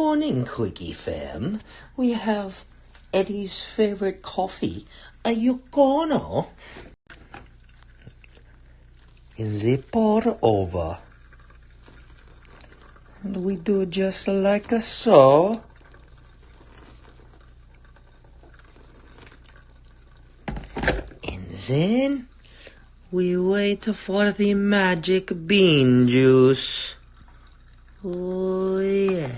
Morning Quickie fam. We have Eddie's favorite coffee, a Yukono, in the pour over. And we do just like so. And then we wait for the magic bean juice. Oh, yes.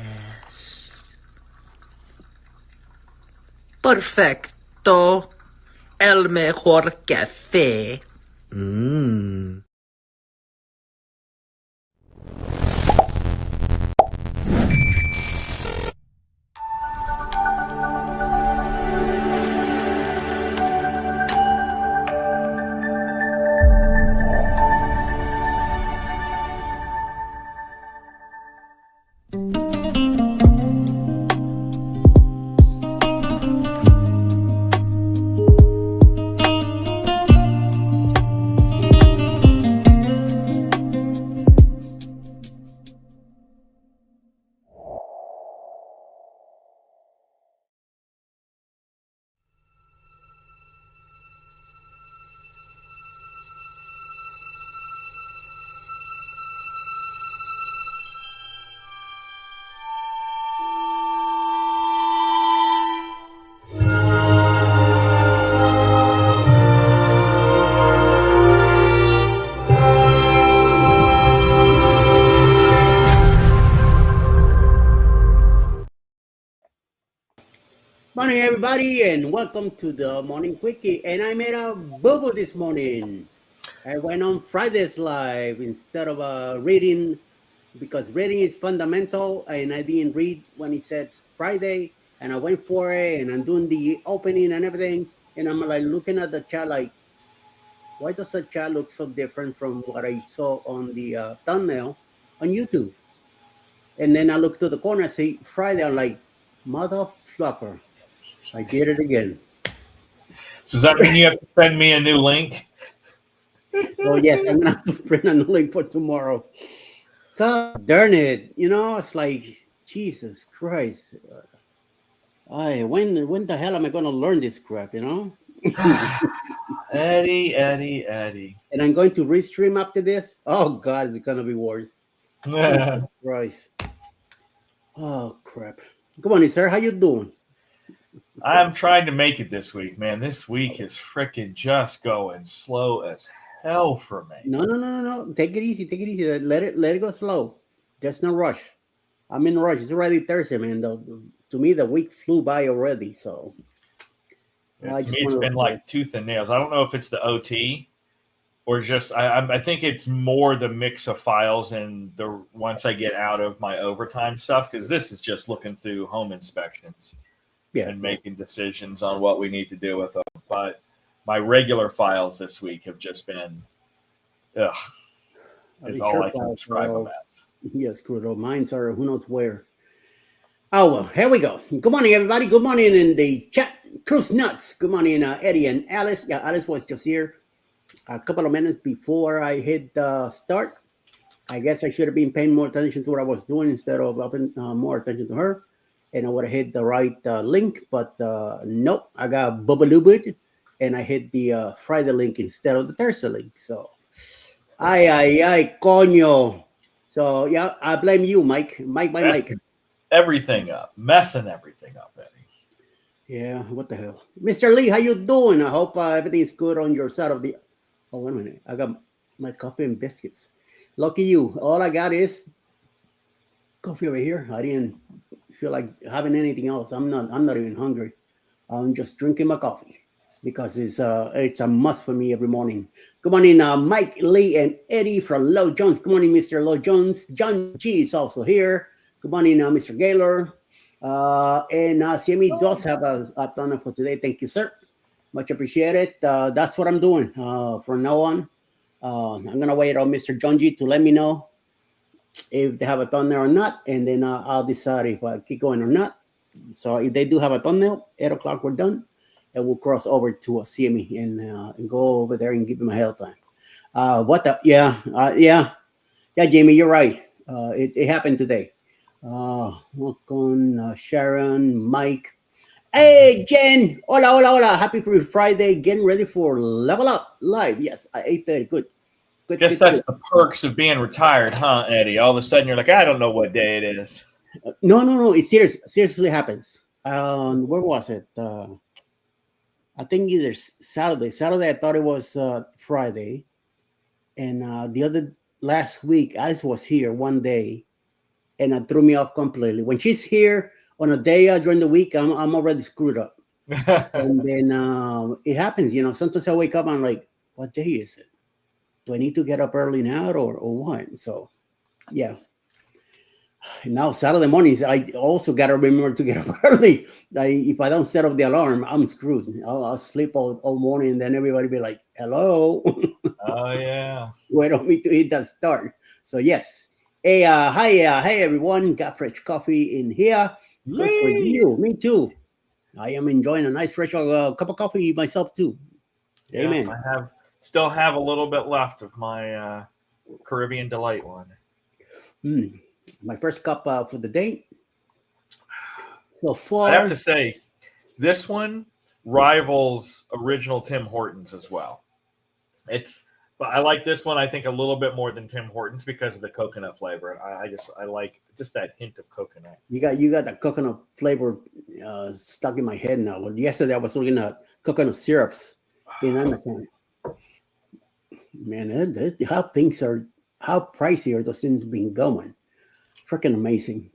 Perfecto. El mejor café. Mmm. Morning, everybody, and welcome to the Morning Quickie. And I made a boo-boo this morning. I went on Friday's live instead of reading, because reading is fundamental, and I didn't read when he said Friday, and I went for it, and I'm doing the opening and everything, and I'm like looking at the chat like, why does the chat look so different from what I saw on the thumbnail on YouTube? And then I look to the corner, I see Friday, I'm like, motherfucker. I did it again. So does that mean you have to send me a new link? So yes, I'm gonna have to print a new link for tomorrow. God darn it! You know, it's like Jesus Christ. When the hell am I gonna learn this crap? You know. Eddie. And I'm going to restream after this. Oh God, it's gonna be worse. Jesus Christ. Oh crap. Come on, sir. How you doing? I'm trying to make it this week, man. This week is freaking just going slow as hell for me. No. Take it easy. Let it go slow. There's no rush. I'm in a rush. It's already Thursday, man. To me, the week flew by already. So To me, it's been like tooth and nails. I don't know if it's the OT or just I think it's more the mix of files and the once I get out of my overtime stuff, because this is just looking through home inspections. Yeah. And making decisions on what we need to do with them. But my regular files this week have just been, is all I can describe them as. Yes, screwed up. Mine's are who knows where. Oh, well, here we go. Good morning, everybody. Good morning in the chat. Cruise Nuts. Good morning, Eddie and Alice. Yeah, Alice was just here a couple of minutes before I hit start. I guess I should have been paying more attention to what I was doing instead of more attention to her. And I would have hit the right link, but nope, I got bubbalooed, and I hit the Friday link instead of the Thursday link. So, ay, coño. So, yeah, I blame you, Mike. Mike. Everything up. Messing everything up, Eddie. Yeah, what the hell? Mr. Lee, how you doing? I hope everything's good on your side of the... Oh, wait a minute. I got my coffee and biscuits. Lucky you. All I got is coffee over here. I didn't feel like having anything else. I'm not even hungry. I'm just drinking my coffee because it's a must for me every morning. Good morning, Mike, Lee, and Eddie from Low Jones. Good morning, Mr. Low Jones. John G is also here. Good morning, Mr. Gaylor. And CME does have a ton for today. Thank you, sir. Much appreciated. That's what I'm doing from now on. I'm gonna wait on Mr. John G to let me know if they have a thumbnail or not, and then I'll decide if I keep going or not. So if they do have a thumbnail, 8 o'clock we're done, and we'll cross over to a CME and go over there and give him a hell time. Yeah, Jamie, you're right. It happened today. Welcome, Sharon, Mike. Hey, Jen. Hola, hola, hola. Happy Friday. Getting ready for Level Up Live. Yes, at 8:30. Good. Good, Guess good, that's good. the perks of being retired, huh, Eddie? All of a sudden you're like, I don't know what day it is. No. It seriously happens. Where was it? I think either Saturday. Saturday, I thought it was Friday. And the other last week, Alice was here one day, and it threw me off completely. When she's here on a day during the week, I'm already screwed up. And then it happens, sometimes I wake up and I'm like, what day is it? Do I need to get up early now or what? So yeah. Now Saturday mornings, I also got to remember to get up early. If I don't set up the alarm, I'm screwed. I'll sleep all morning, and then everybody be like, hello. Oh yeah. Wait on me to hit that start. So yes. Hey, hey everyone. Got fresh coffee in here. Just for you. Me too. I am enjoying a nice fresh cup of coffee myself too. Yeah, Amen. I still have a little bit left of my Caribbean Delight one. My first cup for the day. So far, I have to say, this one rivals original Tim Hortons as well. But I like this one, I think, a little bit more than Tim Hortons because of the coconut flavor. I like just that hint of coconut. You got the coconut flavor stuck in my head now. Well, yesterday I was looking at coconut syrups in Amazon. Man, how pricey are those things been going? Freaking amazing.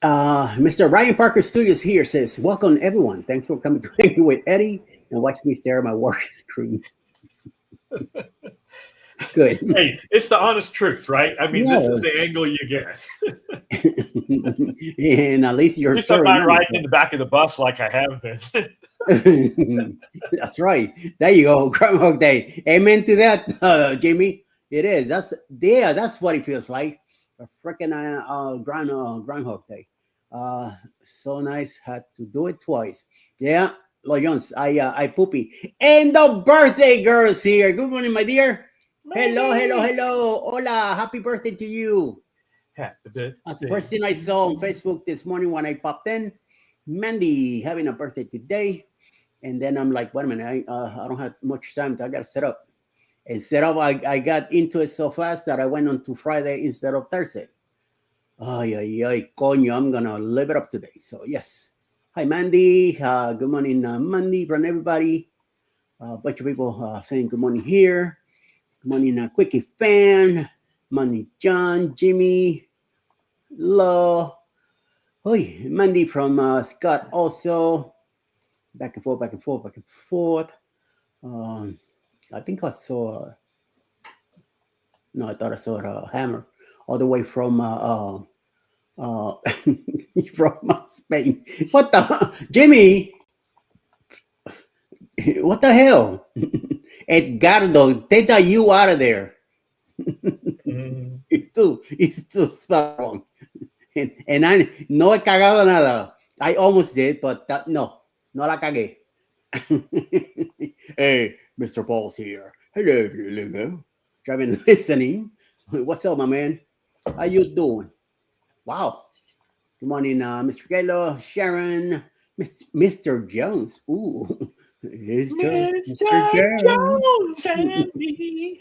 Mr. Ryan Parker Studios here says, welcome everyone. Thanks for coming to hang with Eddie and watch me stare at my work screen. Good. Hey, it's the honest truth, right? I mean, Yeah. This is the angle you get. And at least you're I'm not riding in the back of the bus like I have been. That's right. There you go. Groundhog Day. Amen to that, Jamie. It is. That's what it feels like. A freaking Groundhog Day. So nice. Had to do it twice. Yeah. Loyons, I poopy. And the birthday girls here. Good morning, my dear. Hello. Hola. Happy birthday to you. That's the first thing I saw on Facebook this morning when I popped in. Mandy having a birthday today. And then I'm like, wait a minute, I don't have much time. I got to set up. And set up, I got into it so fast that I went on to Friday instead of Thursday. Ay, coño, I'm going to live it up today. So, yes. Hi, Mandy. Good morning, Mandy, from everybody. A bunch of people saying good morning here. Good morning, Quickie fan. Money, John, Jimmy, Lo. Oi, Mandy from Scott also. Back and forth. I think I saw. No, I thought I saw a hammer all the way from from Spain. What the Jimmy? What the hell? Edgardo, take that you out of there. It's too spelled wrong. And I no he cagado nada. I almost did, but no la cagué. Hey, Mr. Paul's here. Hello, Lugo. Driving listening. What's up, my man? How you doing? Wow. Good morning, Mr. Gallo, Sharon, Mr. Jones. Ooh, it's just Mr. Jones and me.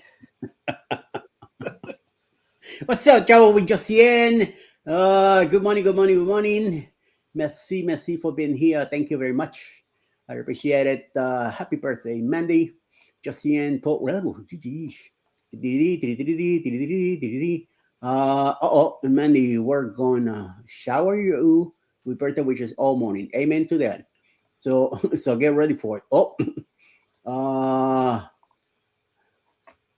What's up, Joe? We just in. Good morning. Merci for being here. Thank you very much. I appreciate it. Happy birthday, Mandy. Josiane Port Mandy, we're going to shower you with birthday wishes all morning. Amen to that. So get ready for it.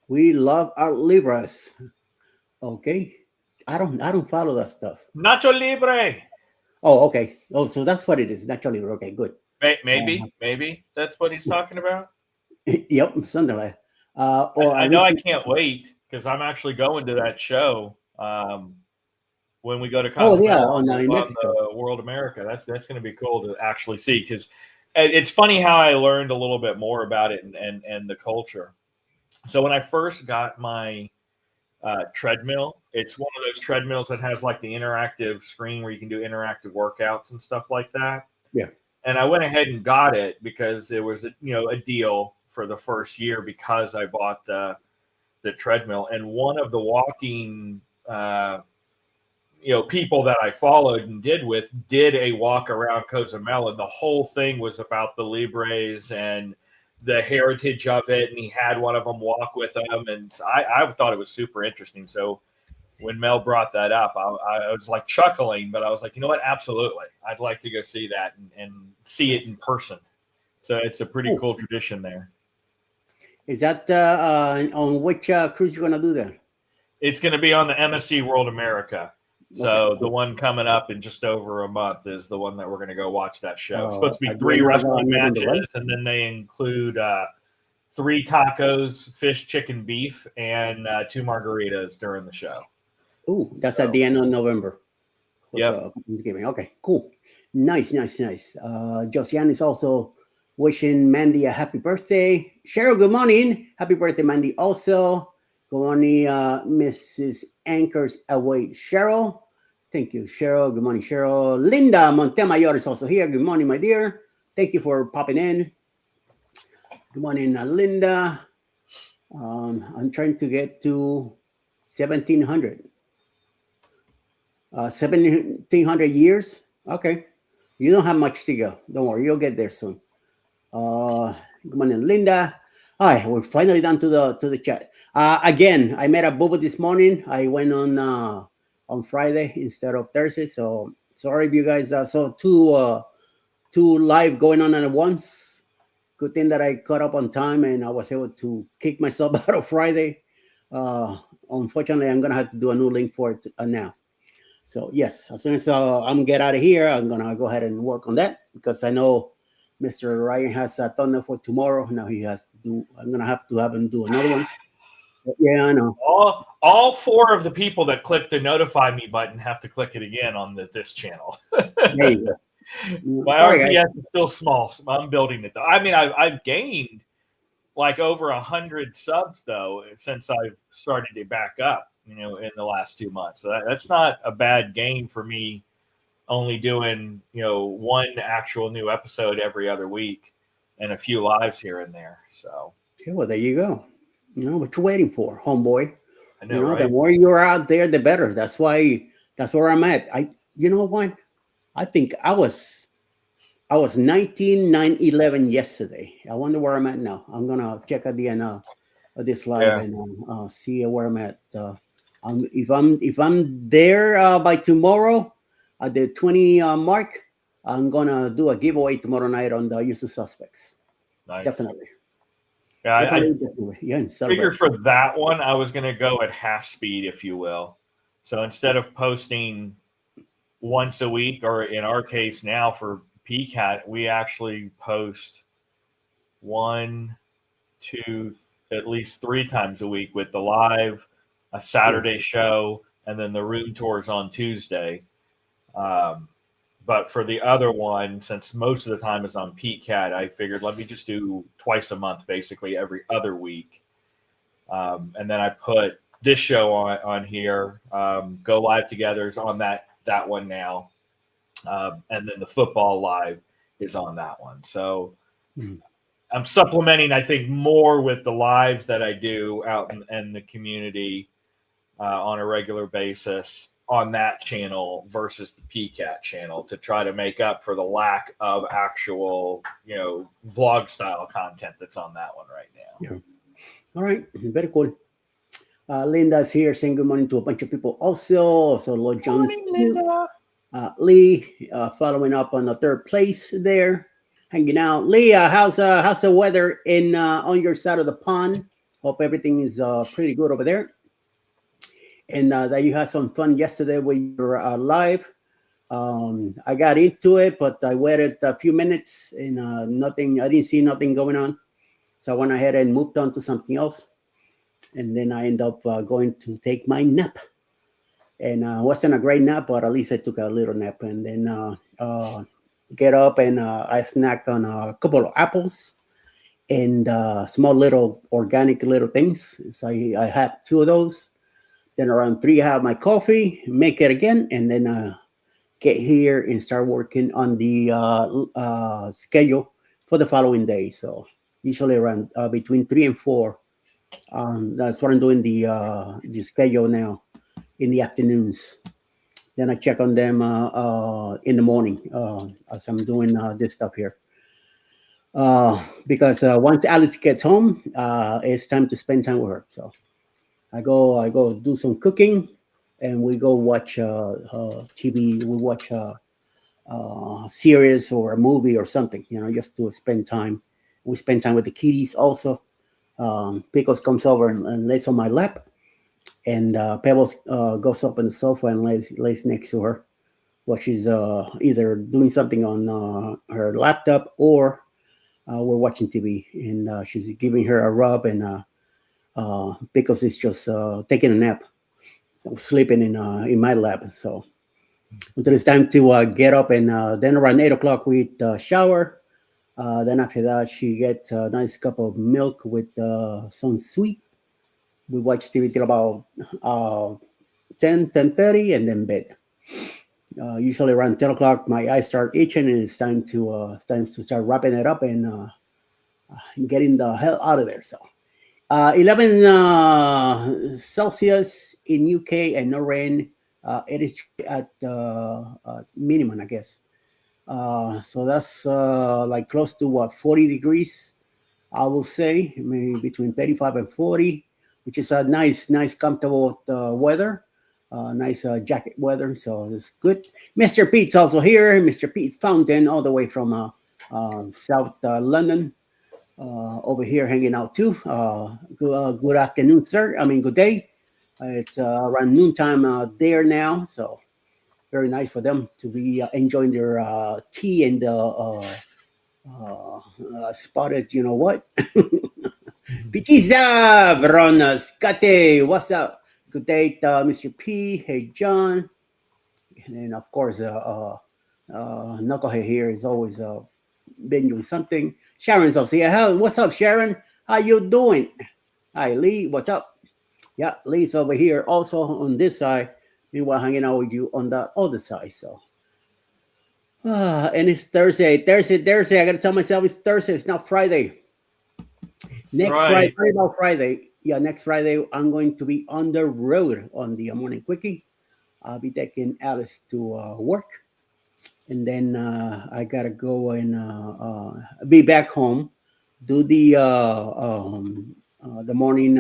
We love our Libras. Okay. I don't follow that stuff. Nacho Libre. Oh, okay. Oh, so that's what it is. Nacho Libre. Okay, good. Maybe that's what he's talking about. Yep, something like. I know I can't wait because I'm actually going to that show when we go to on Mexico. World America. That's going to be cool to actually see because it's funny how I learned a little bit more about it and the culture. So when I first got my treadmill. It's one of those treadmills that has like the interactive screen where you can do interactive workouts and stuff like that. Yeah. And I went ahead and got it because it was a deal for the first year because I bought the treadmill. And one of the walking people that I followed and did a walk around Cozumel, and the whole thing was about the Libres and the heritage of it. And he had one of them walk with him, and I thought it was super interesting. So when Mel brought that up, I was like chuckling, but I was like, you know what? Absolutely. I'd like to go see that and see it in person. So it's a pretty cool tradition there. Is that on which cruise you're going to do there? It's going to be on the MSC World America. So the one coming up in just over a month is the one that we're going to go watch that show. It's supposed to be 3 wrestling matches, and then they include 3 tacos, fish, chicken, beef, and 2 margaritas during the show. Oh, that's at the end of November. Yeah. Okay, cool. Nice. Josiane is also wishing Mandy a happy birthday. Cheryl, good morning. Happy birthday, Mandy. Also, good morning, Mrs. Anchors Away. Cheryl. Thank you, Cheryl. Good morning, Cheryl. Linda Montemayor is also here. Good morning, my dear. Thank you for popping in. Good morning, Linda. I'm trying to get to 1700. 1700 years. Okay. You don't have much to go. Don't worry. You'll get there soon. Good morning, Linda. Hi, we're finally down to the chat. Again, I met a booba this morning. I went on Friday instead of Thursday. So sorry if you guys saw two live going on at once. Good thing that I caught up on time and I was able to kick myself out of Friday. Unfortunately, I'm gonna have to do a new link for it now. So yes, as soon as I'm get out of here, I'm gonna go ahead and work on that because I know Mr. Ryan has a thunder for tomorrow. Now he has to do. I'm gonna have him do another one. But yeah, I know. All 4 of the people that click the notify me button have to click it again on this channel. There you go. My RPS is still small. So I'm building it though. I mean, I've gained like over 100 subs though since I've started to back up. In the last 2 months. So that's not a bad gain for me. Only doing 1 actual new episode every other week, and a few lives here and there. So yeah, well, there you go. What you waiting for, homeboy? I know, right? The more you're out there, the better. That's where I'm at. You know what? I think I was 19/9/11 yesterday. I wonder where I'm at now. I'm gonna check at the end of this live and see where I'm at. If I'm there by tomorrow at the 20 mark, I'm gonna do a giveaway tomorrow night on the Usual Suspects. Nice. Definitely. Yeah, definitely. Yeah, and figure for that one, I was gonna go at half speed, if you will. So instead of posting once a week, or in our case now for PCAT, we actually post 1, 2, at least 3 times a week with the live, a Saturday show, and then the room tours on Tuesday. But for the other one, since most of the time is on PCAT, I figured let me just do twice a month, basically every other week. And then I put this show on here, Go Live Together is on that one now. And then the football live is on that one. So I'm supplementing, I think, more with the lives that I do out in the community on a regular basis on that channel versus the PCAT channel to try to make up for the lack of actual, vlog style content that's on that one right now. Yeah. All right. Very cool. Linda's here saying good morning to a bunch of people also. So Lord John's Linda. Lee following up on the 3rd place there, hanging out. Lee, how's the weather in on your side of the pond? Hope everything is pretty good over there. And that you had some fun yesterday with your live. I got into it, but I waited a few minutes and I didn't see nothing going on. So I went ahead and moved on to something else. And then I ended up going to take my nap. And it wasn't a great nap, but at least I took a little nap. And then get up and I snacked on a couple of apples and small little organic little things. So I had 2 of those. Then around 3, I have my coffee, make it again, and then get here and start working on the schedule for the following day. So usually around between 3 and 4. That's what I'm doing the schedule now in the afternoons. Then I check on them in the morning as I'm doing this stuff here. Because once Alice gets home, it's time to spend time with her. So I go do some cooking, and we go watch TV. We watch series or a movie or something, just to spend time. We spend time with the kitties also. Pickles comes over and lays on my lap, and Pebbles goes up on the sofa and lays next to her, while she's either doing something on her laptop or we're watching TV, and she's giving her a rub, and Pickles is just taking a nap, sleeping in my lap. So until it's time to get up, and then around 8 o'clock we shower. Then after that, she gets a nice cup of milk with some sweet. We watch TV till about 10:30, and then bed. Usually around 10 o'clock, my eyes start itching, and it's time to start wrapping it up and getting the hell out of there. So 11 Celsius in UK and no rain. It is at minimum, I guess. So that's like close to 40 degrees, I will say, maybe between 35 and 40, which is a nice, comfortable weather. Nice jacket weather, so it's good. Mr. Pete's also here. Mr. Pete Fountain, all the way from South London, over here hanging out too. Good afternoon, sir. I mean, good day. It's around noontime there now, so very nice for them to be enjoying their tea and spotted, you know what? Pizza, Verona, Scate, what's up? Good day, Mr. P. Hey, John. And then, of course, Knucklehead here is always been doing something. Sharon's also here. What's up, Sharon? How you doing? Hi, Lee. What's up? Yeah, Lee's over here also on this side. Meanwhile, hanging out with you on the other side. So, and it's Thursday. I got to tell myself it's Thursday. It's not Friday. Next Friday. Yeah, next Friday, I'm going to be on the road on the Morning Quickie. I'll be taking Alice to work. And then I got to go and be back home, do the morning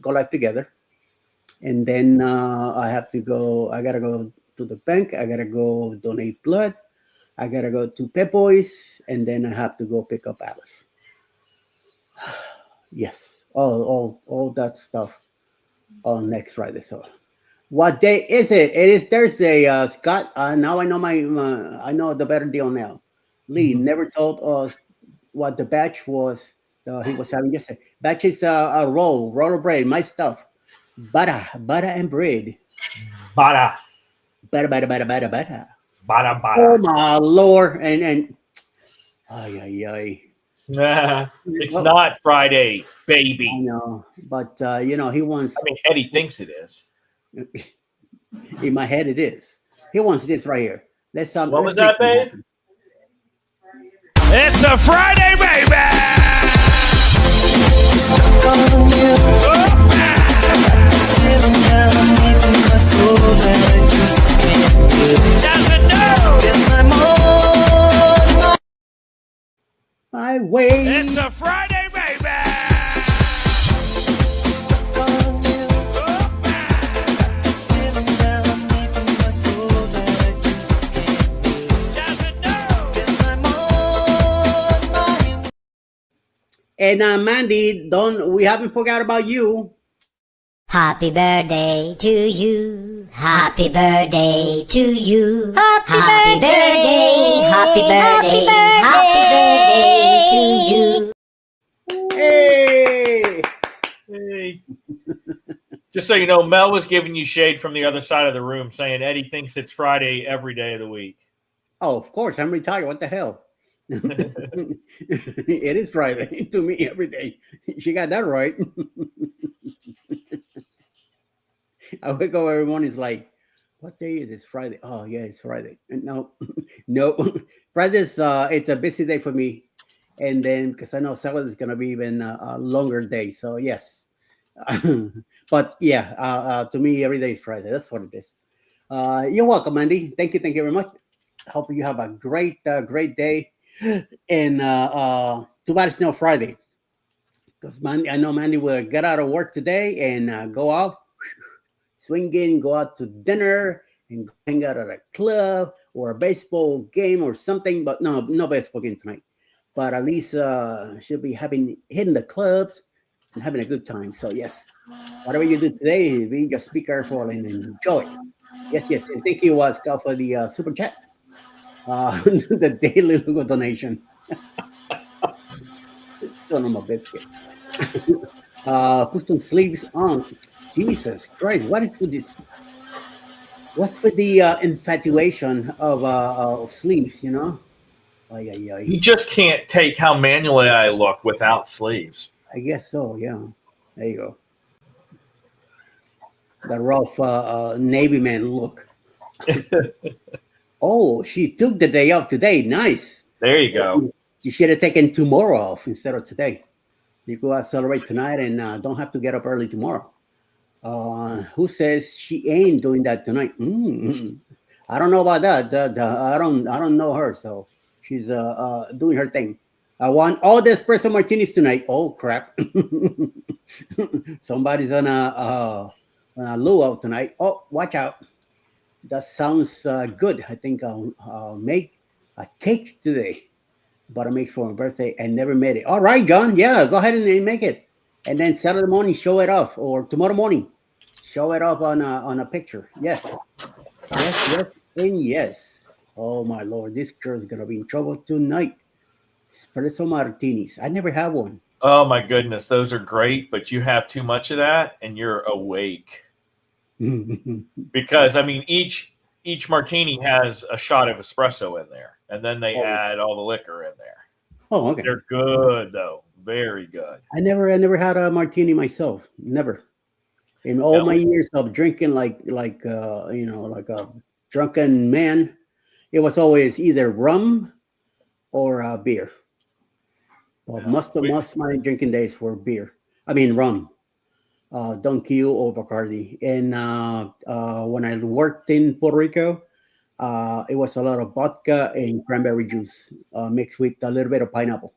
Go Live Together. And then I got to go to the bank. I got to go donate blood. I got to go to Pep Boys. And then I have to go pick up Alice. Yes. All that stuff on next Friday. So, what day is it? It is Thursday, Scott. Now I know I know the better deal now. Lee never told us what the batch was he was having yesterday. Batch is a roll of bread, my stuff. Butter and bread. Butter. Oh my Lord! And ay. It's not Friday, baby. I know, but he wants. I mean, Eddie thinks it is. In my head, it is. He wants this right here. What was that, babe? It's a Friday, baby. Doesn't know. My way. It's a Friday, baby. And Mandy, we haven't forgot about you. Happy birthday to you. Happy birthday to you. Happy birthday. Happy birthday. Happy birthday to you. Hey. Just so you know, Mel was giving you shade from the other side of the room, saying Eddie thinks it's Friday every day of the week. Oh, of course. I'm retired. What the hell? It is Friday to me every day. She got that right. I wake up every morning. It's like, what day is this? Friday. Oh yeah, it's Friday. And no, no, Friday's it's a busy day for me. And then because I know Saturday is gonna be even a longer day. So yes, but yeah, to me every day is Friday. That's what it is. You're welcome, Andy. Thank you very much. Hope you have a great day. And too bad it's no Friday because I know Mandy will get out of work today and go out swinging, go out to dinner, and hang out at a club or a baseball game or something. But no baseball game tonight. But at least she'll be hitting the clubs and having a good time. So yes, whatever you do today, just be careful and enjoy. Yes. And thank you, Scott, for the super chat. The daily Lugo donation. Son of a biscuit. Put some sleeves on. Jesus Christ, what is with this? What's with the infatuation of sleeves? Ay, ay, ay. You just can't take how manually I look without sleeves. I guess so. Yeah. There you go. The rough Navy man look. Oh, she took the day off today. Nice. There you go. You should have taken tomorrow off instead of today. You go out celebrate tonight and don't have to get up early tomorrow. Who says she ain't doing that tonight? I don't know about that. I don't know her, so she's doing her thing. I want all the espresso martinis tonight. Oh crap! Somebody's on a luau tonight. Oh, watch out! That sounds good. I think I'll make a cake today. Buttermilk for my birthday and never made it. All right, John. Yeah, go ahead and make it. And then Saturday morning, show it off. Or tomorrow morning, show it off on a picture. Yes. And yes. Oh, my Lord. This girl's going to be in trouble tonight. Espresso martinis. I never have one. Oh, my goodness. Those are great, but you have too much of that and you're awake. Because, I mean, each martini has a shot of espresso in there, and then they add all the liquor in there. Oh, okay. They're good, though. Very good. I never had a martini myself. Never. In all my years of drinking, like a drunken man, it was always either rum or beer. Well, most of my drinking days were beer. I mean rum. Don Q or Bacardi. And when I worked in Puerto Rico, it was a lot of vodka and cranberry juice mixed with a little bit of pineapple.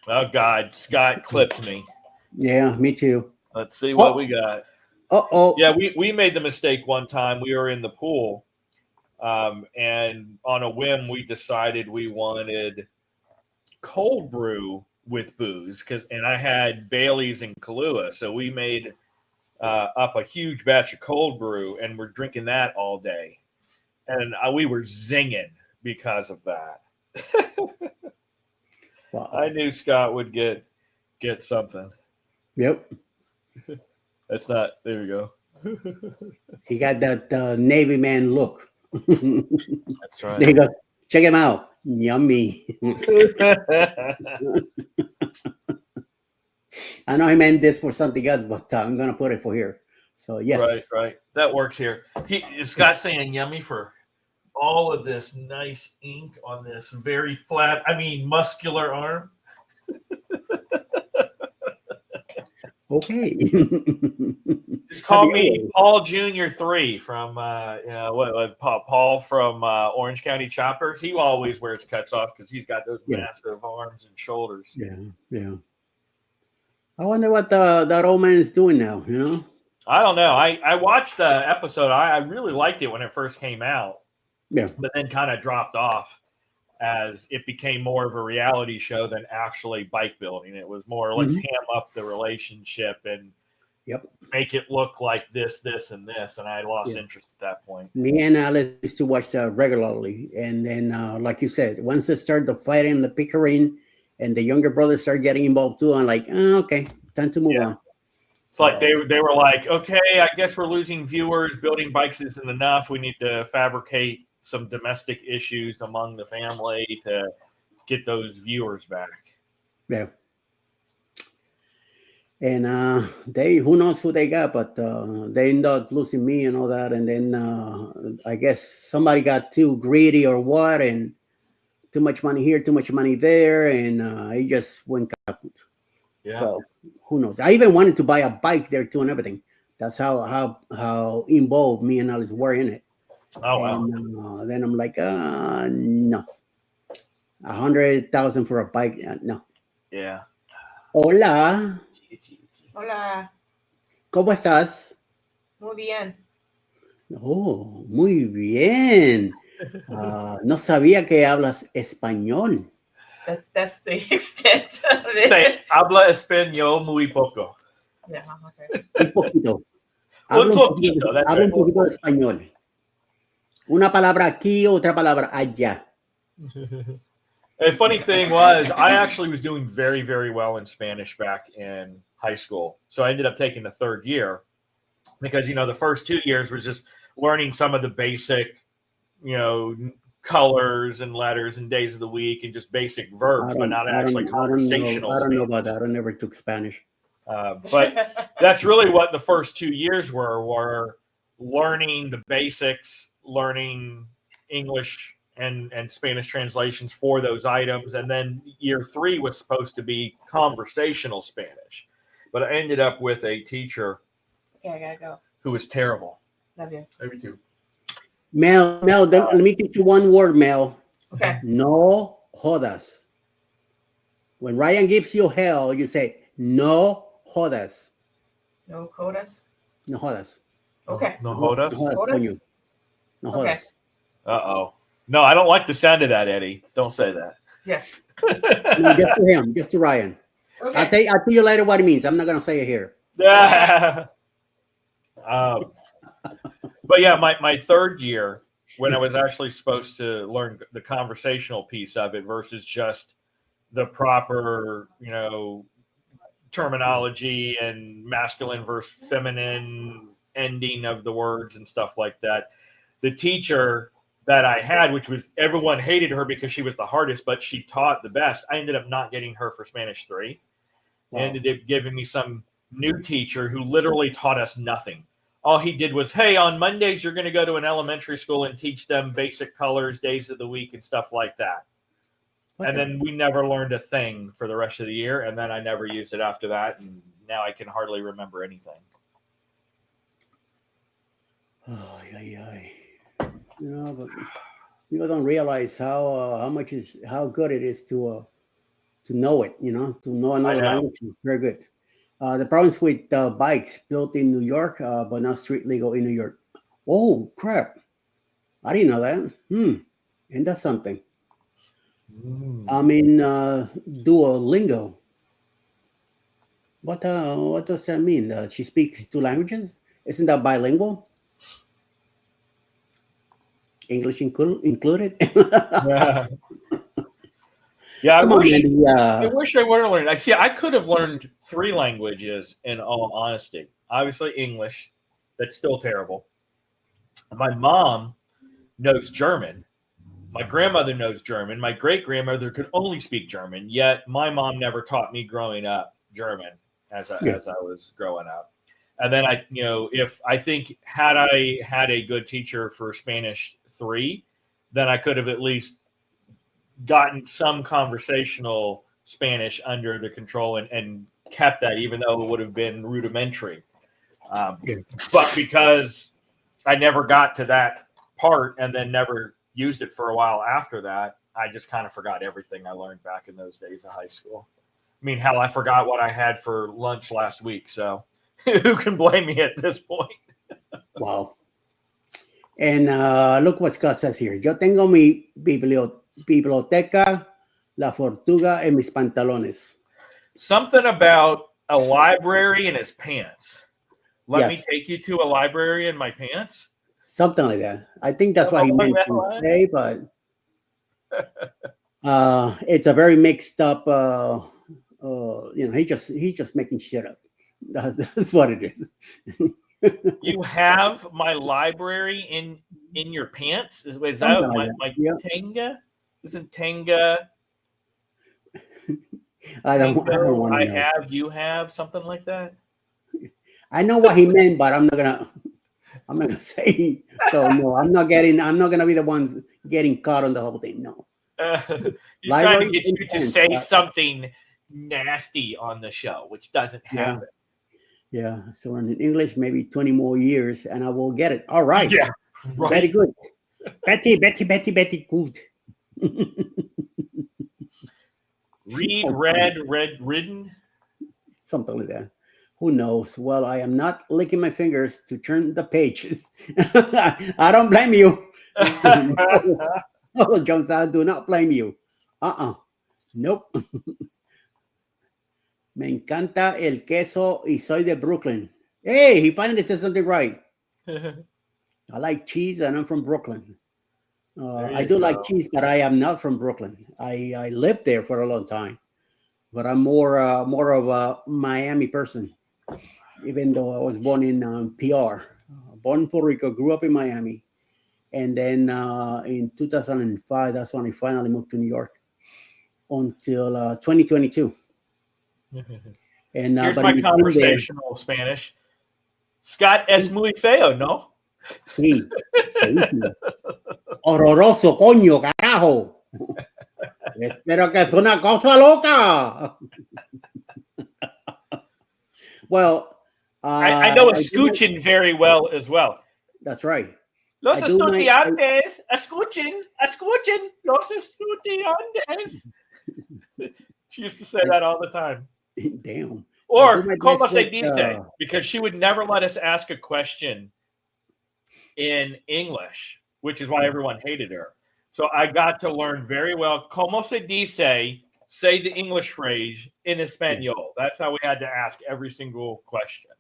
Oh, God. Scott clipped me. Yeah, me too. Let's see what we got. Uh-oh. Yeah, we made the mistake one time. We were in the pool, and on a whim, we decided we wanted cold brew with booze, and I had Bailey's and Kahlua, so we made up a huge batch of cold brew, and we're drinking that all day, and we were zinging because of that. Wow. I knew Scott would get something. Yep. That's not. There we go. He got that Navy man look. That's right. There you go. Check him out. Yummy. I know he meant this for something else, but I'm going to put it for here. So, yes. Right. That works here. Scott's saying yummy for all of this nice ink on this very flat, muscular arm. Okay. Just call me Paul Jr. 3 from Paul from Orange County Choppers. He always wears cuts off because he's got those massive arms and shoulders. Yeah. I wonder what that old man is doing now, I don't know. I watched the episode. I really liked it when it first came out. Yeah. But then kind of dropped off as it became more of a reality show than actually bike building. It was more, let's ham up the relationship and make it look like this, and this. And I lost interest at that point. Me and Alice used to watch that regularly. And then, like you said, once they started the fighting, the bickering, and the younger brothers started getting involved too, I'm like, okay, time to move on. It's like they were like, okay, I guess we're losing viewers. Building bikes isn't enough. We need to fabricate some domestic issues among the family to get those viewers back. Yeah. And they, who knows who they got, but they ended up losing me and all that. And then I guess somebody got too greedy or what, and too much money here, too much money there, and it just went kaput. Yeah. So who knows? I even wanted to buy a bike there too and everything. That's how involved me and Alice were in it. Oh wow. And then I'm like, no, 100,000 for a bike, no. Yeah. Hola, Hola. ¿cómo estás? Muy bien. Oh, muy bien. No sabía que hablas español. That's the extent of it. Say, habla español muy poco. Yeah, okay. Un poquito. Un Hablo poquito, that's hablo un right. poquito de español. Una palabra aquí, otra palabra allá. A funny thing was, I actually was doing very, very well in Spanish back in high school. So I ended up taking the third year because, the first 2 years was just learning some of the basic, colors and letters and days of the week and just basic verbs, but not actually conversational. I don't know about that. I never took Spanish. But that's really what the first 2 years were learning the basics, learning English and Spanish translations for those items. And then year 3 was supposed to be conversational Spanish. But I ended up with a teacher Okay, I gotta go. who was terrible. Love you. Love you too. Mel, let me teach you one word, Mel. Okay. No jodas. When Ryan gives you hell, you say, no jodas. No codas. No jodas. Okay. No jodas? No jodas, Jodas? coño. No jodas. Okay. Uh-oh. No, I don't like the sound of that, Eddie. Don't say that. Yeah. No, just to him, just to Ryan. Okay. I'll tell you later what it means. I'm not going to say it here. But yeah, my third year, when I was actually supposed to learn the conversational piece of it versus just the proper, terminology and masculine versus feminine ending of the words and stuff like that. The teacher that I had, which was everyone hated her because she was the hardest, but she taught the best. I ended up not getting her for Spanish 3. Wow. Ended up giving me some new teacher who literally taught us nothing. All he did was, hey, on Mondays, you're going to go to an elementary school and teach them basic colors, days of the week, and stuff like that. Okay. And then we never learned a thing for the rest of the year. And then I never used it after that. And now I can hardly remember anything. Oh, yeah. But people don't realize how good it is to know it. To know another language is very good. The problems with bikes built in New York, but not street legal in New York. Oh crap! I didn't know that. And that's something. I'm in Duolingo. What does that mean? She speaks 2 languages. Isn't that bilingual? English included. Yeah, I wish I would have learned. I could have learned 3 languages in all honesty. Obviously, English. That's still terrible. My mom knows German. My grandmother knows German. My great-grandmother could only speak German, yet my mom never taught me growing up German as I was growing up. And then had I had a good teacher for Spanish 3, then I could have at least gotten some conversational Spanish under the control and kept that, even though it would have been rudimentary. But because I never got to that part and then never used it for a while after that, I just kind of forgot everything I learned back in those days of high school. I mean, hell, I forgot what I had for lunch last week. So who can blame me at this point? Wow. And look what Scott says here. Yo tengo mi biblioteca, la fortuga en mis pantalones. Something about a library in his pants. Let me take you to a library in my pants? Something like that. I think that's what he meant to say, but it's a very mixed up, he's just making shit up. That's what it is. You have my library in your pants? Is that my Tenga? Isn't Tenga? I don't want I to know. have, you have, something like that. I know what he meant, but I'm not gonna say. So no, I'm not gonna be the one getting caught on the whole thing. No. He's trying to Library get you to intense, say something nasty on the show, which doesn't Yeah. happen. Yeah. So in English, maybe 20 more years, and I will get it. All right. Yeah, right. Very good. Betty, good. Read, ridden. Something like that. Who knows? Well, I am not licking my fingers to turn the pages. I don't blame you. No, Jones, I do not blame you. Nope. Me encanta el queso y soy de Brooklyn. Hey, he finally said something right. I like cheese and I'm from Brooklyn. I do like cheese, but I am not from Brooklyn. I lived there for a long time, but I'm more of a Miami person, even though I was born in PR. Born in Puerto Rico, grew up in Miami. And then in 2005, that's when I finally moved to New York until 2022. And here's but my in between conversational Spanish. Scott es muy feo, ¿no? Sí. Horroroso, coño, carajo. Espero que es una cosa loca. Well, I know escuchen very well as well. That's right. Los I do my- estudiantes, escuchen, los estudiantes. She used to say that all the time. Damn. Or my como best se with, dice, because she would never let us ask a question in English, which is why everyone hated her. So I got to learn very well como se dice, say the English phrase in Espanol. That's how we had to ask every single question.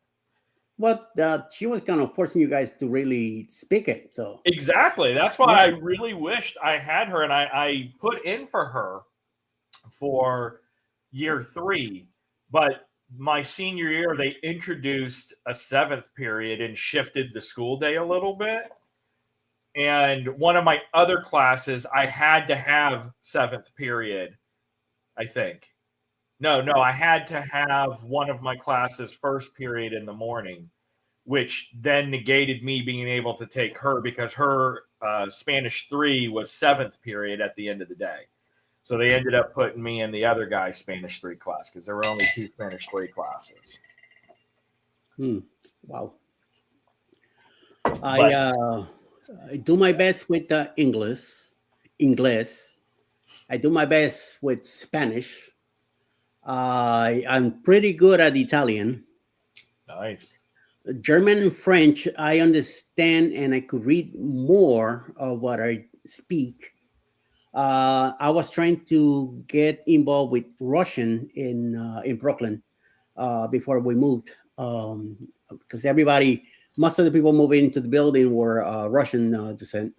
Well, she was kind of forcing you guys to really speak it. So exactly. That's why I really wished I had her, and I put in for her for year 3, but my senior year they introduced a 7th period and shifted the school day a little bit. And one of my other classes, I had to have 7th period, I think. No, I had to have one of my classes first period in the morning, which then negated me being able to take her because her Spanish 3 was 7th period at the end of the day. So they ended up putting me in the other guy's Spanish 3 class because there were only 2 Spanish 3 classes. Wow. I do my best with English. I do my best with Spanish. I'm pretty good at Italian. Nice. German and French, I understand, and I could read more of what I speak. I was trying to get involved with Russian in Brooklyn before we moved, because most of the people moving into the building were Russian descent.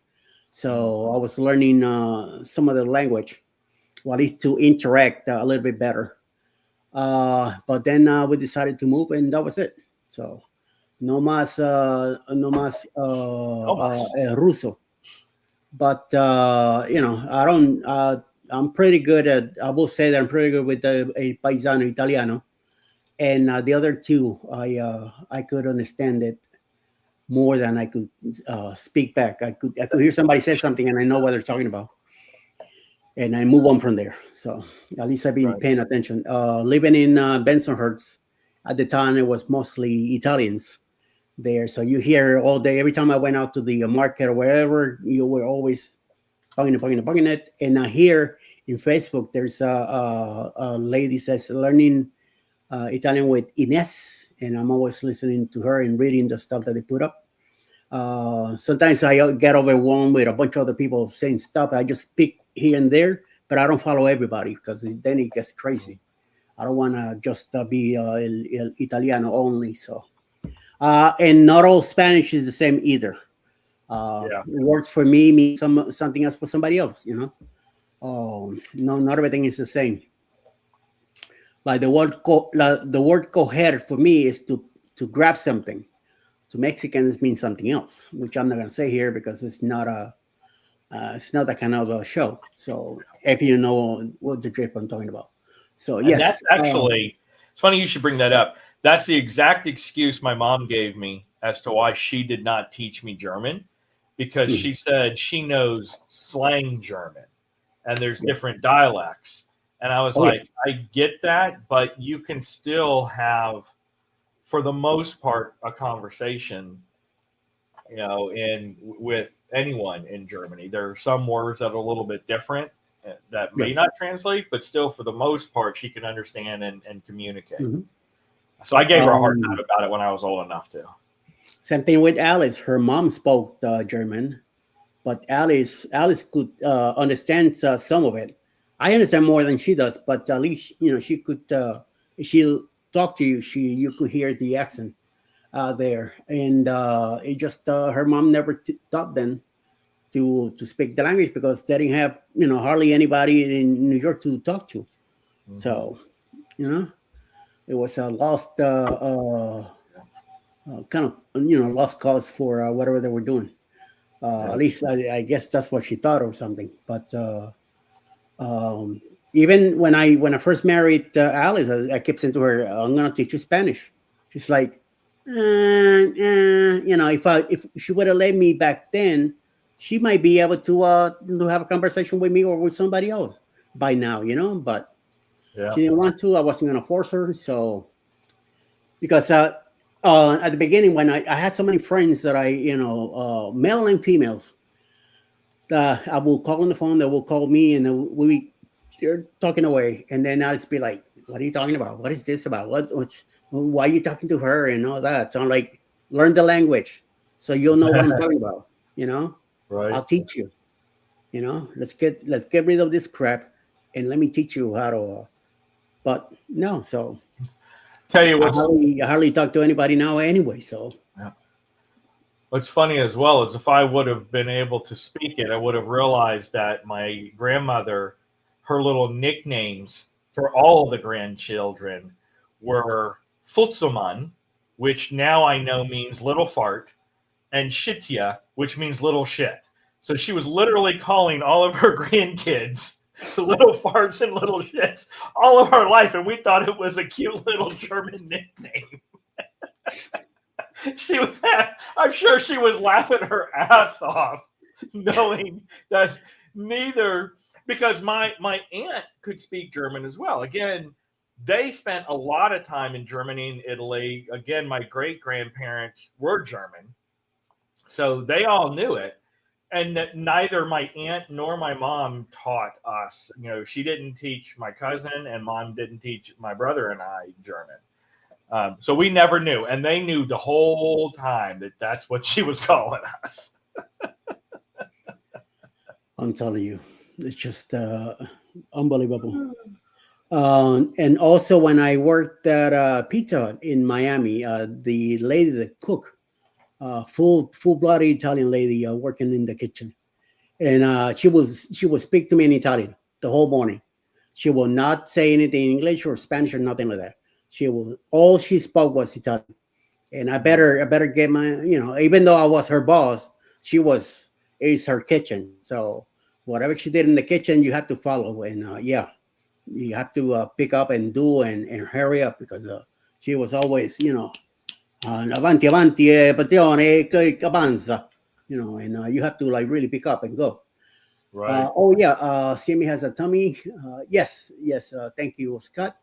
So I was learning some of the language, or at least to interact a little bit better. But then we decided to move, and that was it. So no más Ruso. But I'm pretty good at. I will say that I'm pretty good with a paisano Italiano, and the other two, I could understand it more than I could speak back. I could hear somebody say something, and I know what they're talking about, and I move on from there. So at least I've been paying attention. Living in Bensonhurst at the time, it was mostly Italians there. So you hear all day. Every time I went out to the market or wherever, you were always bugging it. And here in Facebook, there's a lady says learning Italian with Ines, and I'm always listening to her and reading the stuff that they put up. Sometimes I get overwhelmed with a bunch of other people saying stuff. I just pick here and there, but I don't follow everybody because then it gets crazy. I don't want to just be el Italiano only. So, and not all Spanish is the same either. It works for me, means something else for somebody else. No, not everything is the same. Like the word coger for me is to grab something. To Mexicans means something else, which I'm not going to say here because it's not that kind of a show. So if you know what the trip I'm talking about. So And yes, that's actually, it's funny you should bring that up. That's the exact excuse my mom gave me as to why she did not teach me German, because she said she knows slang German and there's different dialects. And I was like, I get that, but you can still have, for the most part, a conversation, with anyone in Germany. There are some words that are a little bit different that may not translate, but still, for the most part, she can understand and communicate. So I gave her a hard time about it when I was old enough to. Same thing with Alice. Her mom spoke German, but Alice could understand some of it. I understand more than she does, but at least she could. She'll talk to you. You could hear the accent there, and it just her mom never taught them to speak the language because they didn't have hardly anybody in New York to talk to. So it was a lost kind of lost cause for whatever they were doing. At least I guess that's what she thought or something. But even when I first married Alice, I kept saying to her, "I'm gonna teach you Spanish." She's like, if she would have let me back then, she might be able to have a conversation with me or with somebody else by now, But she didn't want to. I wasn't gonna force her. So because at the beginning when I had so many friends that male and females, I will call on the phone. They will call me, and they're talking away, and then I'll just be like, "What are you talking about? What is this about? Why are you talking to her and all that?" So I'm like, learn the language, so you'll know what I'm talking about. Right. I'll teach you. Let's get rid of this crap, and let me teach you how to. But no, so tell you what, I hardly talk to anybody now anyway. So. What's funny as well is if I would have been able to speak it, I would have realized that my grandmother, her little nicknames for all of the grandchildren were Futzelmann, which now I know means little fart, and Shitya, which means little shit. So she was literally calling all of her grandkids little farts and little shits all of her life, and we thought it was a cute little German nickname. I'm sure she was laughing her ass off, knowing that because my aunt could speak German as well. Again, they spent a lot of time in Germany and Italy. Again, my great-grandparents were German, so they all knew it. And neither my aunt nor my mom taught us. She didn't teach my cousin, and mom didn't teach my brother and I German. So we never knew, and they knew the whole time that that's what she was calling us. I'm telling you, it's just unbelievable. And also, when I worked at Pizza Hut in Miami, the lady that cooked, full-blooded Italian lady working in the kitchen, and she would speak to me in Italian the whole morning. She will not say anything in English or Spanish or nothing like that. All she spoke was Italian, and I better get my even though I was her boss, it's her kitchen, so whatever she did in the kitchen, you have to follow, and you have to pick up and do and hurry up because she was always avanti passione che avanza, and you have to like really pick up and go. Right. Sammy has a tummy. Yes. Thank you, Scott.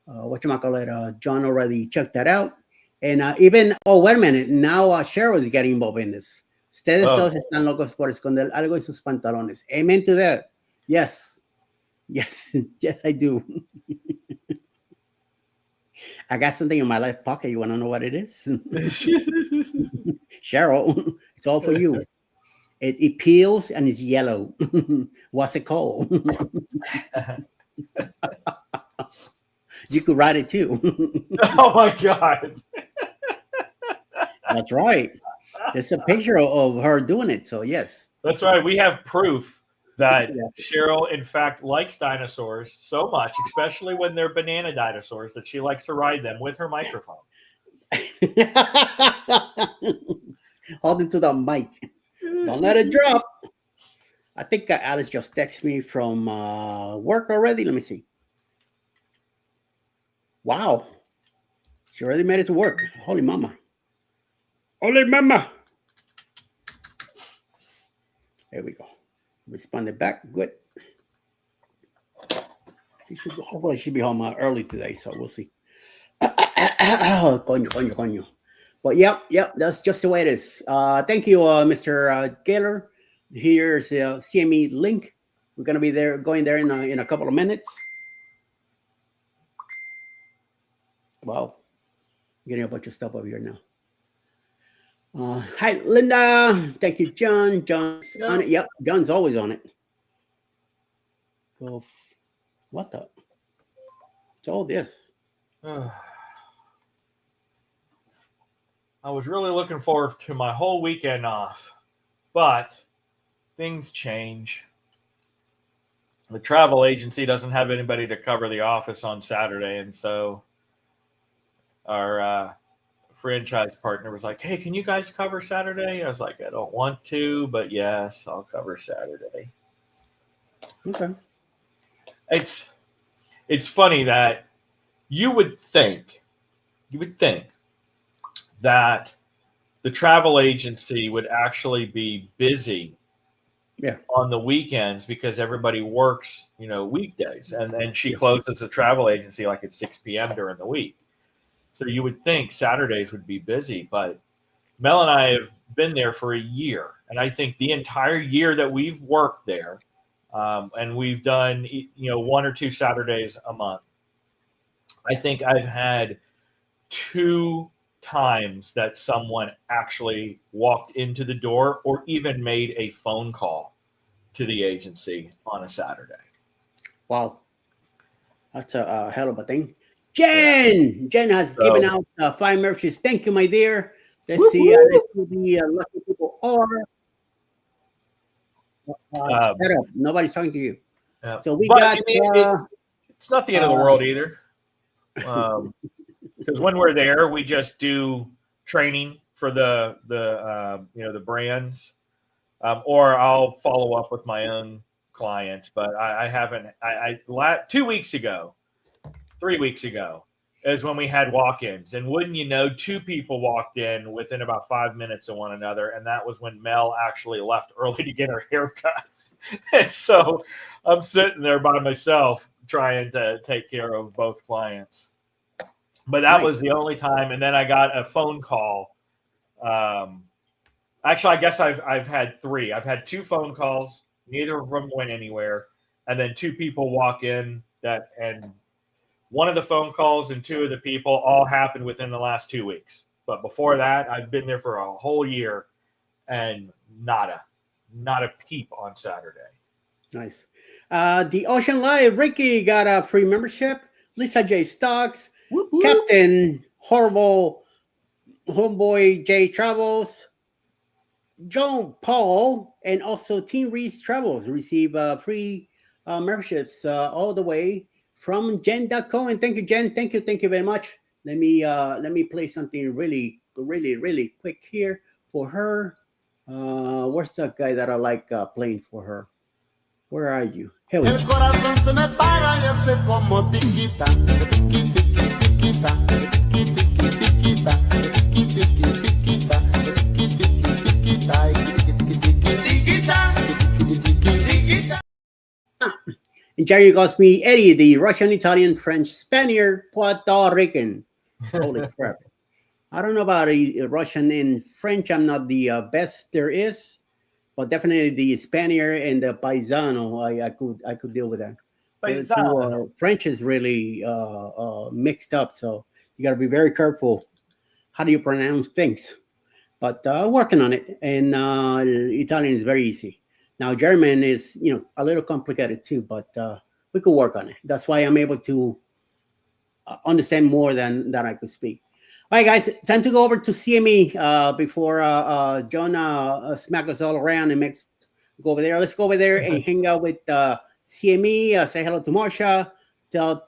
Whatchamacallit, John already checked that out. And even, wait a minute, now Cheryl is getting involved in this. Ustedes todos están locos por esconder algo en sus pantalones. Amen to that. Yes, I do. I got something in my left pocket. You want to know what it is? Cheryl, it's all for you. It peels and it's yellow. What's it called? You could write it too. Oh my God. That's right. There's a picture of her doing it. So yes. That's right. We have proof that Cheryl, in fact, likes dinosaurs so much, especially when they're banana dinosaurs, that she likes to ride them with her microphone. Hold it to the mic. Don't let it drop. I think Alice just texted me from work already. Let me see. Wow. She already made it to work. Holy mama. Holy mama. There we go. Responded back. Good. Hopefully she'll be home early today, so we'll see. Coño. But yep, that's just the way it is. Thank you, Mr. Gaylor. Here's a CME link. We're gonna be going there in a couple of minutes. Wow, getting a bunch of stuff over here now. Hi, Linda. Thank you, John. John's on it. Yep, John's always on it. So, what the? It's all this. I was really looking forward to my whole weekend off, but things change. The travel agency doesn't have anybody to cover the office on Saturday, and so our franchise partner was like, "Hey, can you guys cover Saturday?" I was like, "I don't want to, but yes, I'll cover Saturday." Okay. It's funny that you would think that the travel agency would actually be busy on the weekends because everybody works, weekdays, and she closes the travel agency like at 6 p.m. during the week. So you would think Saturdays would be busy, but Mel and I have been there for a year, and I think the entire year that we've worked there, and we've done, 1 or 2 Saturdays a month, I think I've had 2 times that someone actually walked into the door or even made a phone call to the agency on a Saturday. Wow. That's a hell of a thing. Jen has given out 5 merches. Thank you, my dear. Let's see who the lucky people are. Shut up. Nobody's talking to you. So we got... it's not the end of the world either. Because when we're there, we just do training for the brands, or I'll follow up with my own clients. But I haven't. 2 weeks ago, 3 weeks ago is when we had walk-ins, and wouldn't you know, 2 people walked in within about 5 minutes of one another, and that was when Mel actually left early to get her haircut. And so I'm sitting there by myself trying to take care of both clients. But that was the only time. And then I got a phone call. Actually, I guess I've had 3. I've had 2 phone calls. Neither of them went anywhere. And then 2 people walk in and one of the phone calls and 2 of the people all happened within the last 2 weeks. But before that, I've been there for a whole year and not a peep on Saturday. Nice. The Ocean Live, Ricky got a free membership. Lisa J. Stocks. Woo-hoo. Captain Horrible Homeboy J Travels, John Paul, and also Team Reese Travels receive free memberships all the way from Jen.co. And thank you, Jen. Thank you very much. Let me play something really quick here for her. Where's that guy that I like playing for her? Where are you? Here we And Jerry goes me, Eddie, the Russian, Italian, French, Spaniard, Puerto Rican. Holy crap. I don't know about Russian and French. I'm not the best there is, but definitely the Spaniard and the Paisano, I could deal with that. French is really mixed up, so you got to be very careful. How do you pronounce things? But working on it. And Italian is very easy. Now, German is, a little complicated too, but we could work on it. That's why I'm able to understand more than I could speak. All right, guys, time to go over to CME before Jonah smack us all around and makes go over there. Let's go over there and hang out with CME. Say hello to Marsha. Tell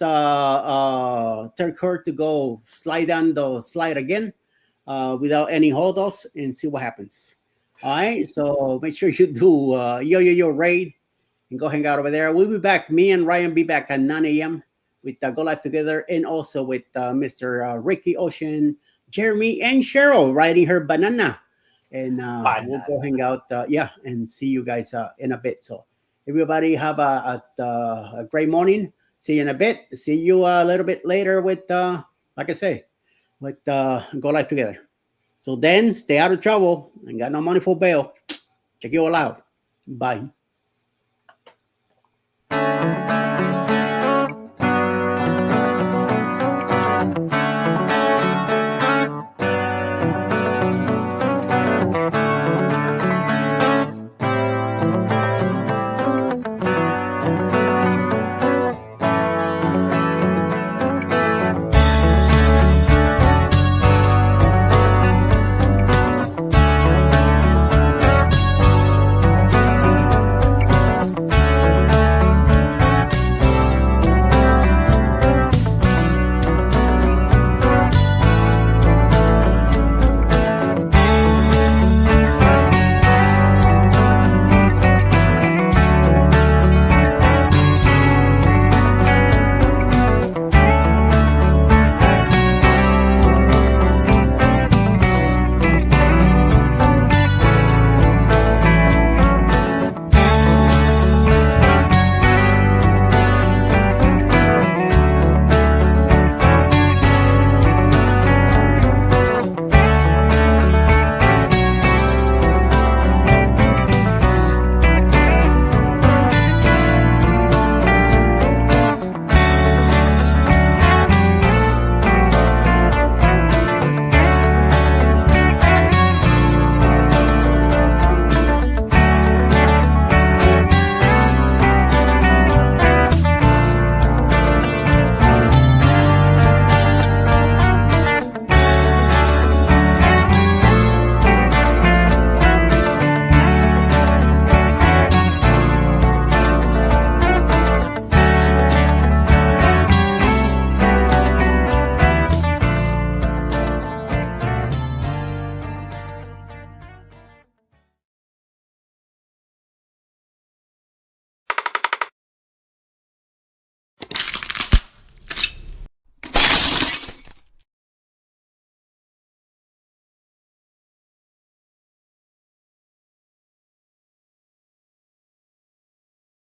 Kurt to go slide down the slide again without any hold-offs and see what happens. All right, so make sure you do yo raid and go hang out over there. We'll be back. Me and Ryan be back at 9 a.m. with Go Live Together, and also with Mr. Ricky Ocean, Jeremy, and Cheryl riding her banana. And we'll go hang out, and see you guys in a bit. So everybody have a great morning. See you in a bit. See you a little bit later with, like I say, with Go Live Together. So then, stay out of trouble and got no money for bail. Check you all out. Bye.